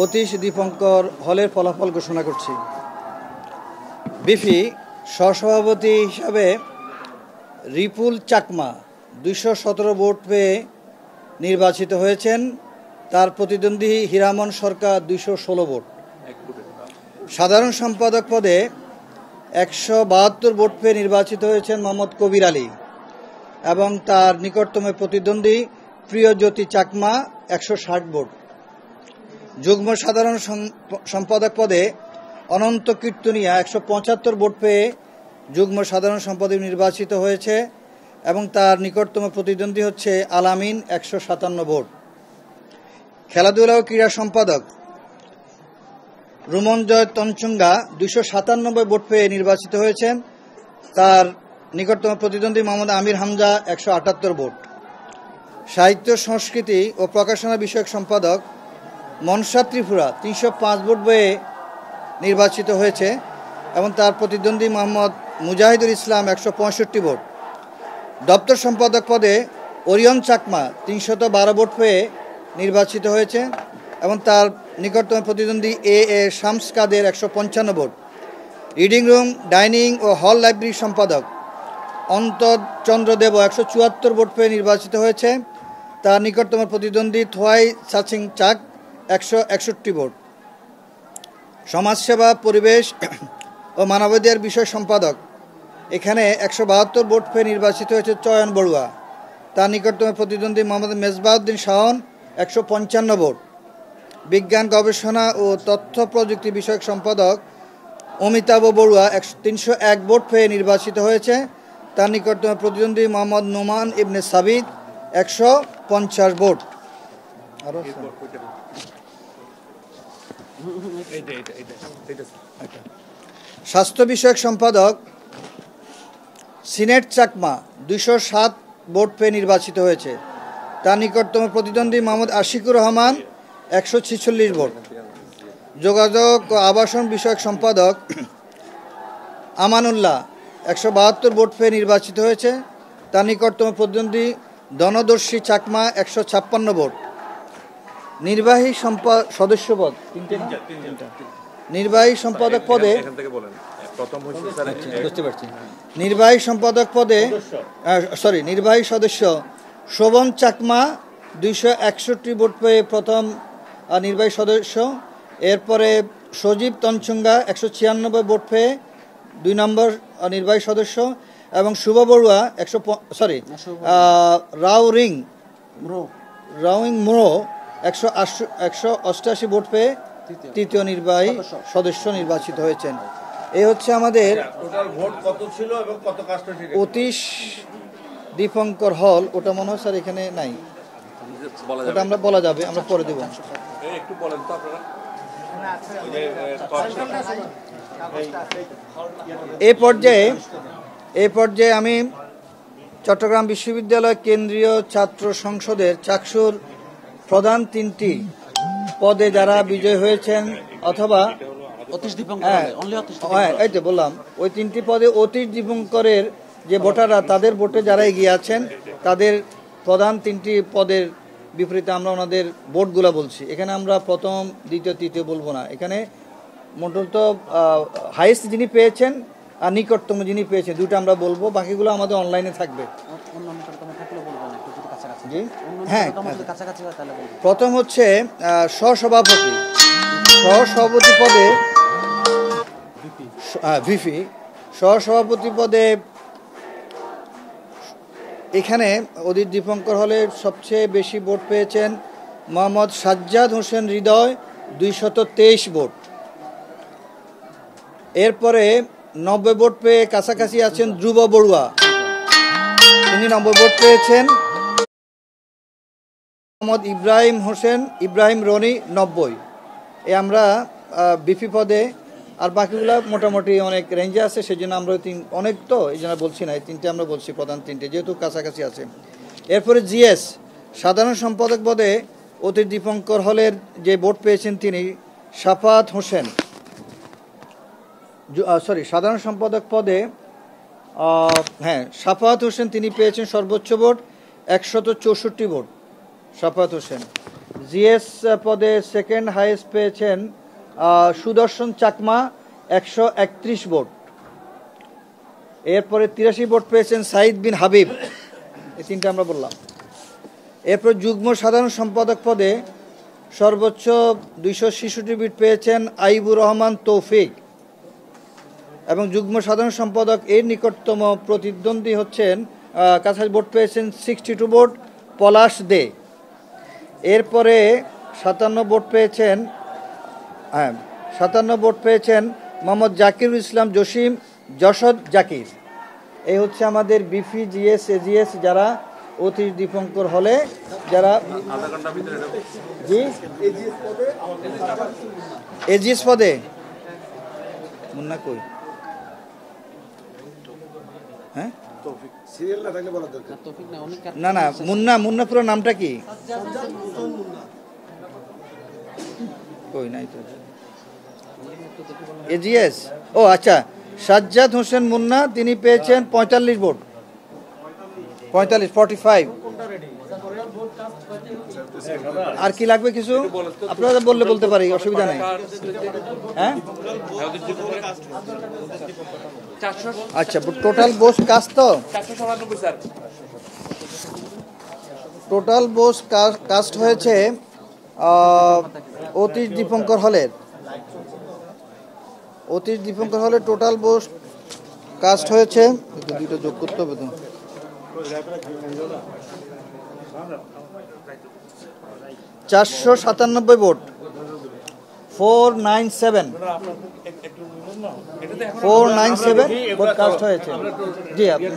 অতীশ দীপঙ্কর হলের ফলাফল ঘোষণা করছি। বিফি সহসভাপতি হিসাবে রিপুল চাকমা ২১৭ ভোট পেয়ে নির্বাচিত হয়েছেন। তার প্রতিদ্বন্দ্বী হীরামন সরকার ২১৬ ভোট। সাধারণ সম্পাদক পদে ১৭২ ভোট পেয়ে নির্বাচিত হয়েছেন মোহাম্মদ কবির আলী এবং তার নিকটতম প্রতিদ্বন্দ্বী প্রিয়জ্যোতি চাকমা ১৬০ ভোট। যুগ্ম সাধারণ সম্পাদক পদে অনন্ত কীর্তনিয়া ১৭৫ ভোট পেয়ে যুগ্ম সাধারণ সম্পাদক নির্বাচিত হয়েছে এবং তার নিকটতম প্রতিদ্বন্দ্বী হচ্ছে আলামিন ১৫৭ ভোট। খেলাধুলা ও ক্রীড়া সম্পাদক রুমনজয় তনচুঙ্গা ২৯৭ ভোট পেয়ে নির্বাচিত হয়েছেন। তার নিকটতম প্রতিদ্বন্দ্বী মোহাম্মদ আমির হামজা ১৭৮ ভোট। সাহিত্য সংস্কৃতি ও প্রকাশনা বিষয়ক সম্পাদক মনসা ত্রিপুরা ৩০৫ ভোট পেয়ে নির্বাচিত হয়েছে এবং তার প্রতিদ্বন্দ্বী মোহাম্মদ মুজাহিদুল ইসলাম ১৬৫ ভোট। দপ্তর সম্পাদক পদে ওরিয়ন চাকমা ৩১২ ভোট পেয়ে নির্বাচিত হয়েছে এবং তার নিকটতম প্রতিদ্বন্দ্বী এ শামস কাদের ১৫৫ ভোট। রিডিং রুম, ডাইনিং ও হল লাইব্রেরি সম্পাদক অন্তর চন্দ্র দেব ১৭৪ ভোট পেয়ে নির্বাচিত হয়েছে। তার নিকটতম প্রতিদ্বন্দ্বী থোয়াই সাচিং চাক ১৬১ ভোট। সমাজসেবা, পরিবেশ ও মানবাধিকার বিষয় সম্পাদক এখানে ১৭২ ভোট পেয়ে নির্বাচিত হয়েছে চয়ন বড়ুয়া। তার নিকটতম প্রতিদ্বন্দ্বী মোহাম্মদ মেজবাউদ্দিন শাওন ১৫৫ ভোট। বিজ্ঞান, গবেষণা ও তথ্য প্রযুক্তি বিষয়ক সম্পাদক অমিতাভ বড়ুয়া ৩০১ ভোট পেয়ে নির্বাচিত হয়েছে। তার নিকটতম প্রতিদ্বন্দ্বী মোহাম্মদ নোমান ইবনে সাবিদ ১৫০ ভোট। স্বাস্থ্য বিষয়ক সম্পাদক সিনেট চাকমা ২০৭ ভোট পেয়ে নির্বাচিত হয়েছে। তার নিকটতম প্রতিদ্বন্দ্বী মোহাম্মদ আশিকুর রহমান ১৪৬ ভোট। যোগাযোগ ও আবাসন বিষয়ক সম্পাদক আমানুল্লাহ ১৭২ ভোট পেয়ে নির্বাচিত হয়েছে। তার নিকটতম প্রতিদ্বন্দ্বী ধনদর্শী চাকমা ১৫৬ ভোট। নির্বাহী সদস্য পদ নির্বাহী সম্পাদক পদে বুঝতে পারছি। নির্বাহী সম্পাদক পদে নির্বাহী সদস্য শোভন চাকমা ২৬১ ভোট পেয়ে প্রথম নির্বাহী সদস্য। এরপরে সজীব তনচুঙ্গা ১৯৬ ভোট পেয়ে ২ নম্বর নির্বাহী সদস্য এবং শুভ বড়ুয়া রাউরিং মোড়ো ১৮৮ ভোট পেয়ে তৃতীয় নির্বাহী সদস্য নির্বাচিত হয়েছেন। এই হচ্ছে আমাদের অতীশ দীপঙ্কর হল। ওটা মনে হয় স্যার এখানে নাই, ওটা আমরা বলা যাবে, আমরা পরে দেব। এই পর্যায়ে আমি চট্টগ্রাম বিশ্ববিদ্যালয় কেন্দ্রীয় ছাত্র সংসদের চাকসুর প্রধান ৩টি পদে যারা বিজয় হয়েছেন অথবা এই তো বললাম ওই 3টি পদে অতীশ দীপঙ্করের যে ভোটাররা তাদের ভোটে যারা এগিয়ে আছেন তাদের প্রধান 3টি পদের বিপরীতে আমরা ওনাদের ভোটগুলো বলছি। এখানে আমরা প্রথম, দ্বিতীয়, তৃতীয় বলবো না। এখানে মোটত হাইয়েস্ট যিনি পেয়েছেন আর নিকটতম যিনি পেয়েছেন দুটো আমরা বলবো, বাকিগুলো আমাদের অনলাইনে থাকবে। হ্যাঁ, প্রথম হচ্ছে সহসভাপতি পদে ভিপি সহসভাপতি পদে এখানে অতীশ দীপঙ্কর হলে সবচেয়ে বেশি ভোট পেয়েছেন মোহাম্মদ সাজ্জাদ হোসেন হৃদয় ২২৩ ভোট। এরপরে ৯০ ভোট পেয়ে কাছাকাছি আছেন ধ্রুব বড়ুয়া, তিনি ৯০ ভোট পেয়েছেন। মোহাম্মদ ইব্রাহিম রনি ৯০। আমরা বিপি পদে আর বাকিগুলো মোটামুটি অনেক রেঞ্জে আছে, সেই জন্য আমরা অনেক তো এই জন্য বলছি না, এই 3টে আমরা বলছি প্রধান 3টে যেহেতু কাছাকাছি আছে। এরপরে জিএস সাধারণ সম্পাদক পদে অতীশ দীপঙ্কর হলের যে ভোট পেয়েছেন তিনি সাফাত হোসেন সাধারণ সম্পাদক পদে সাফাত হোসেন তিনি পেয়েছেন সর্বোচ্চ ভোট ১৬৪ ভোট। সাফাত হোসেন জিএস পদে সেকেন্ড হাইয়েস্ট পেয়েছেন সুদর্শন চাকমা 131 ভোট। এরপরে 83 ভোট পেয়েছেন সাইদ বিন হাবিব, এই তিনটা আমরা বললাম। এরপর যুগ্ম সাধারণ সম্পাদক পদে সর্বোচ্চ 266 ভোট পেয়েছেন আইবুর রহমান তৌফিক, এবং যুগ্ম সাধারণ সম্পাদক এর নিকটতম প্রতিদ্বন্দ্বী হচ্ছেন কাছাকাছি ভোট পেয়েছেন 62 ভোট পলাশ দে। এরপরে 57 ভোট পেয়েছেন 57 ভোট পেয়েছেন মোহাম্মদ জাকিরুল ইসলাম জসিম যশোদ জাকির। এই হচ্ছে আমাদের বিফি জিএস এজিএস যারা অতি দীপঙ্কর হলে যারা জি এজিএস পদে মুন্না কই, হ্যাঁ না না মুন্না পুরো নামটা কি কই নাই তো এজিএস, ও আচ্ছা সাজ্জাদ হোসেন মুন্না, তিনি পেয়েছেন 45 ভোট, 45 আর কি লাগবে কিছু আপনারা বললে বলতে পারি, অসুবিধা নেই। হ্যাঁ আচ্ছা টোটাল বোস কাস্ট তো টোটাল বোস কাস্ট হয়েছে অতীশ দীপঙ্কর হলের টোটাল বোস কাস্ট হয়েছে, দুটো যোগ করতে হবে তো, 497 ভোট, 497 ভোট কাস্ট হয়েছে। জি আপনি